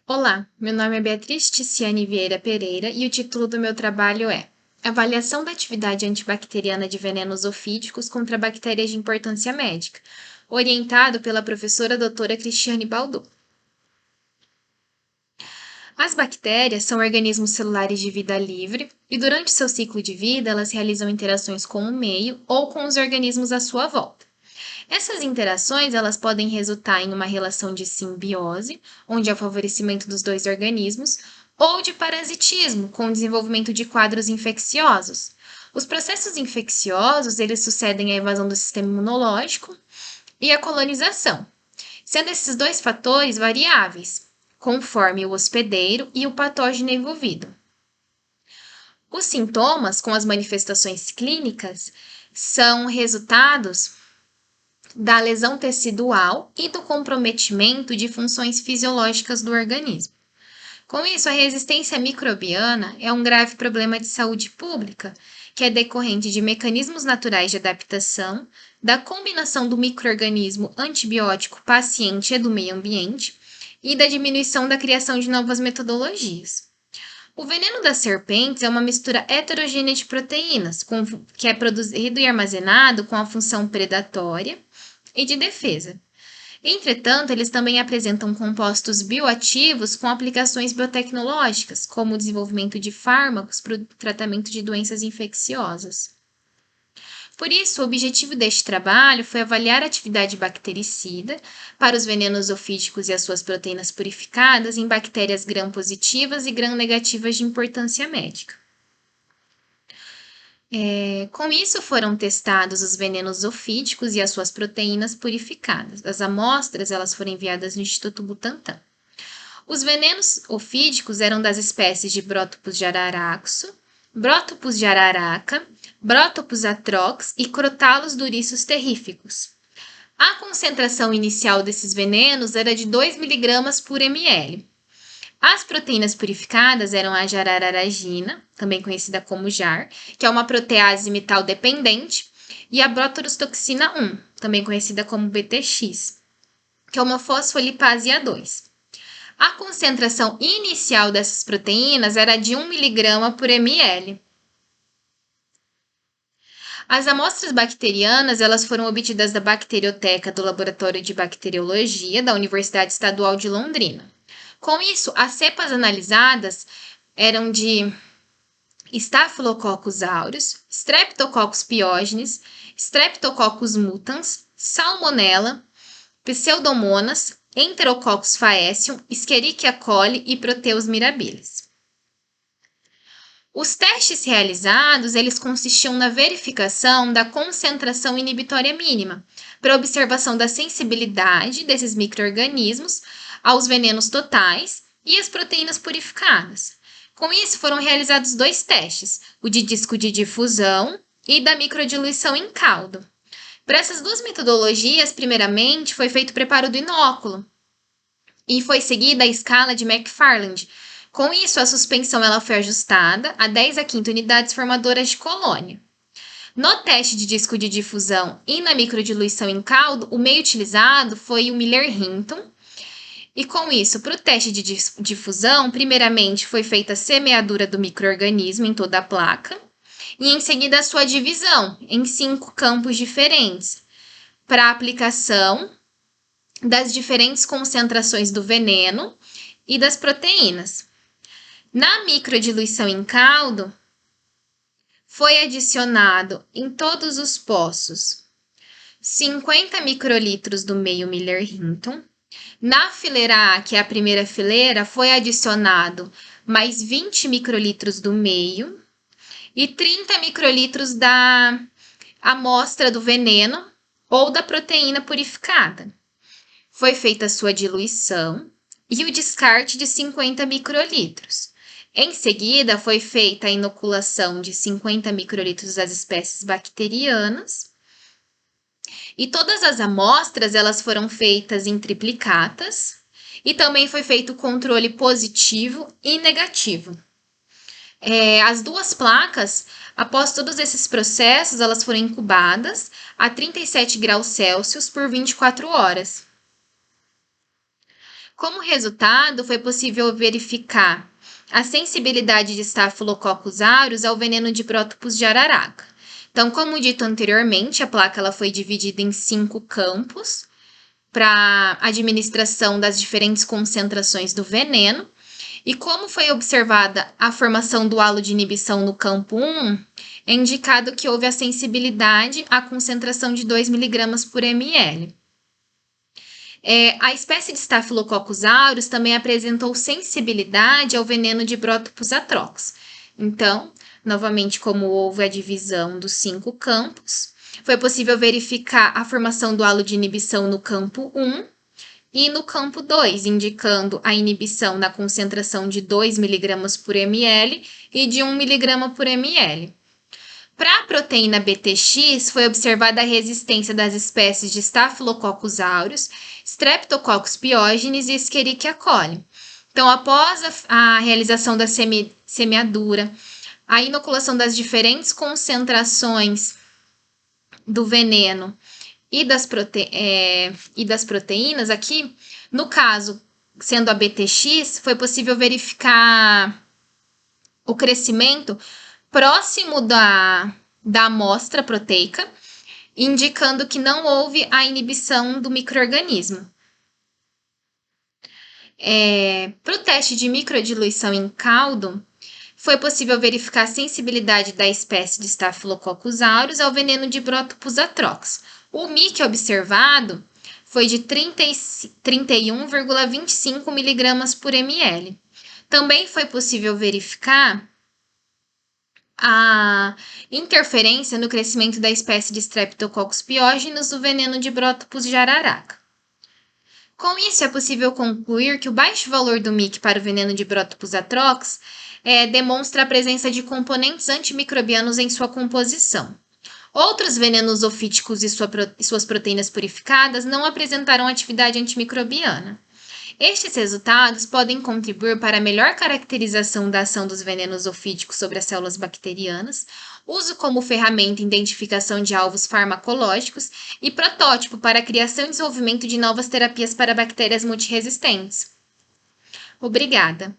Olá, meu nome é Beatriz Ticiane Vieira Pereira e o título do meu trabalho é Avaliação da atividade antibacteriana de venenos ofídicos contra bactérias de importância médica, orientado pela professora doutora Cristiane Baldo. As bactérias são organismos celulares de vida livre e durante seu ciclo de vida elas realizam interações com o meio ou com os organismos à sua volta. Essas interações elas podem resultar em uma relação de simbiose, onde há favorecimento dos dois organismos, ou de parasitismo, com o desenvolvimento de quadros infecciosos. Os processos infecciosos eles sucedem à evasão do sistema imunológico e à colonização, sendo esses dois fatores variáveis, conforme o hospedeiro e o patógeno envolvido. Os sintomas, com as manifestações clínicas, são resultados da lesão tecidual e do comprometimento de funções fisiológicas do organismo. Com isso, a resistência microbiana é um grave problema de saúde pública, que é decorrente de mecanismos naturais de adaptação, da combinação do microorganismo antibiótico paciente e do meio ambiente, e da diminuição da criação de novas metodologias. O veneno das serpentes é uma mistura heterogênea de proteínas, que é produzido e armazenado com a função predatória e de defesa. Entretanto, eles também apresentam compostos bioativos com aplicações biotecnológicas, como o desenvolvimento de fármacos para o tratamento de doenças infecciosas. Por isso, o objetivo deste trabalho foi avaliar a atividade bactericida para os venenos ofídicos e as suas proteínas purificadas em bactérias gram-positivas e gram-negativas de importância médica. Com isso, foram testados os venenos ofídicos e as suas proteínas purificadas. As amostras elas foram enviadas no Instituto Butantan. Os venenos ofídicos eram das espécies de Brótopus jararaxo, Brótopus jararaca, Brótopus atrox e Crotalus duriçus terrificus. A concentração inicial desses venenos era de 2 mg por ml. As proteínas purificadas eram a jarararagina, também conhecida como JAR, que é uma protease metal dependente, e a brotorustoxina 1, também conhecida como BTX, que é uma fosfolipase A2. A concentração inicial dessas proteínas era de 1 mg por ml. As amostras bacterianas elas foram obtidas da bacterioteca do Laboratório de Bacteriologia da Universidade Estadual de Londrina. Com isso, as cepas analisadas eram de Staphylococcus aureus, Streptococcus pyogenes, Streptococcus mutans, Salmonella, Pseudomonas, Enterococcus faecium, Escherichia coli e Proteus mirabilis. Os testes realizados, eles consistiam na verificação da concentração inibitória mínima, para observação da sensibilidade desses micro-organismos aos venenos totais e às proteínas purificadas. Com isso, foram realizados 2 testes, o de disco de difusão e da microdiluição em caldo. Para essas 2 metodologias, primeiramente, foi feito o preparo do inóculo e foi seguida a escala de McFarland. Com isso, a suspensão ela foi ajustada a 10 a 5 unidades formadoras de colônia. No teste de disco de difusão e na microdiluição em caldo, o meio utilizado foi o Miller-Hinton. E com isso, para o teste de difusão, primeiramente foi feita a semeadura do micro-organismo em toda a placa e em seguida a sua divisão em 5 campos diferentes para a aplicação das diferentes concentrações do veneno e das proteínas. Na microdiluição em caldo, foi adicionado em todos os poços 50 microlitros do meio Miller-Hinton. Na fileira A, que é a primeira fileira, foi adicionado mais 20 microlitros do meio e 30 microlitros da amostra do veneno ou da proteína purificada. Foi feita a sua diluição e o descarte de 50 microlitros. Em seguida, foi feita a inoculação de 50 microlitros das espécies bacterianas. E todas as amostras elas foram feitas em triplicatas e também foi feito o controle positivo e negativo. As 2 placas, após todos esses processos, elas foram incubadas a 37 graus Celsius por 24 horas. Como resultado, foi possível verificar a sensibilidade de Staphylococcus aureus ao veneno de prótopos de araraca. Então, como dito anteriormente, a placa ela foi dividida em 5 campos para administração das diferentes concentrações do veneno. E como foi observada a formação do halo de inibição no campo 1, é indicado que houve a sensibilidade à concentração de 2 mg por ml. A espécie de Staphylococcus aureus também apresentou sensibilidade ao veneno de Prótopus atrox. Então, novamente, como houve a divisão dos 5 campos, foi possível verificar a formação do halo de inibição no campo 1 e no campo 2, indicando a inibição na concentração de 2 mg por ml e de 1 mg por ml. Para a proteína BTX, foi observada a resistência das espécies de Staphylococcus aureus, Streptococcus pyogenes e Escherichia coli. Então, após a realização da semeadura, a inoculação das diferentes concentrações do veneno e das proteínas, aqui, no caso, sendo a BTX, foi possível verificar o crescimento próximo da amostra proteica, indicando que não houve a inibição do micro-organismo. Para o teste de microdiluição em caldo, foi possível verificar a sensibilidade da espécie de Staphylococcus aureus ao veneno de Prótopus atrox. O MIC observado foi de 31,25 mg por ml. Também foi possível verificar a interferência no crescimento da espécie de Streptococcus pyogenes do veneno de Prótopus de araraca. Com isso, é possível concluir que o baixo valor do MIC para o veneno de Prótopus atrox demonstra a presença de componentes antimicrobianos em sua composição. Outros venenos ofíticos e suas proteínas purificadas não apresentaram atividade antimicrobiana. Estes resultados podem contribuir para a melhor caracterização da ação dos venenos ofídicos sobre as células bacterianas, uso como ferramenta em identificação de alvos farmacológicos e protótipo para a criação e desenvolvimento de novas terapias para bactérias multiresistentes. Obrigada!